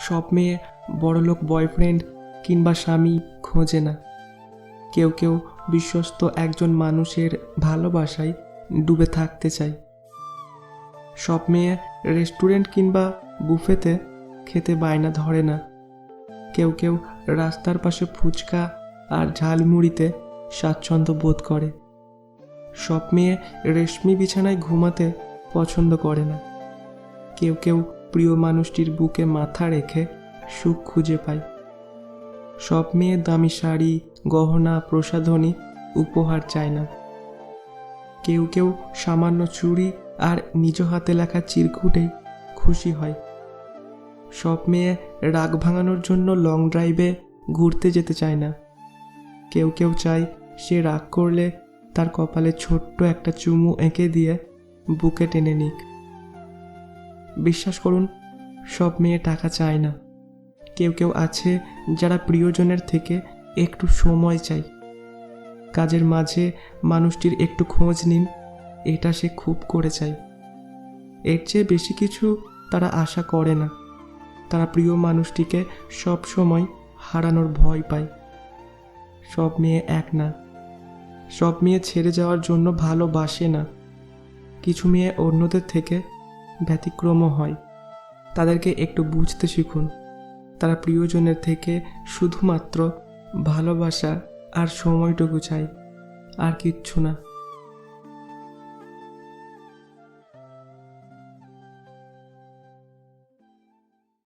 সব মেয়ে বড়লোক বয়ফ্রেন্ড কিংবা স্বামী খোঁজে না। কেউ কেউ বিশ্বস্ত একজন মানুষের ভালোবাসায় ডুবে থাকতে চায়। সব মেয়ে রেস্টুরেন্ট কিংবা বুফেতে খেতে বায়না ধরে না। কেউ কেউ রাস্তার পাশে ফুচকা আর ঝালমুড়িতে স্বাচ্ছন্দ্য বোধ করে। সব মেয়ে রেশমি বিছানায় ঘুমাতে পছন্দ করে না। কেউ কেউ প্রিয় মানুষটির বুকে মাথা রেখে সুখ খুঁজে পায়। সব মেয়ে দামি শাড়ি, গহনা, প্রসাধনী উপহার চায় না। কেউ কেউ সামান্য চুড়ি আর নিজ হাতে লেখা চিরকুটেই খুশি হয়। সব মেয়ে রাগ ভাঙানোর জন্য লং ড্রাইভে ঘুরতে যেতে চায় না। কেউ কেউ চায় সে রাগ করলে তার কপালে ছোট্ট একটা চুমু এঁকে দিয়ে বুকে টেনে নিক। বিশ্বাস করুন, সব মেয়ে টাকা চায় না। কেউ কেউ আছে যারা প্রিয়জনের থেকে একটু সময় চায়। কাজের মাঝে মানুষটির একটু খোঁজ নিন, এটা সে খুব করে চায়। এর চেয়ে বেশি কিছু তারা আশা করে না। তারা প্রিয় মানুষটিকে সব সময় হারানোর ভয় পায়। সব মেয়ে এক না। সব মেয়ে ছেড়ে যাওয়ার জন্য ভালোবাসে না। কিছু মেয়ে অন্যদের থেকে ব্যতিক্রমও হয়। তাদেরকে একটু বুঝতে শিখুন। তারা প্রিয়জনের থেকে শুধুমাত্র ভালোবাসা আর সময়টুকু চায়, আর কিচ্ছু না।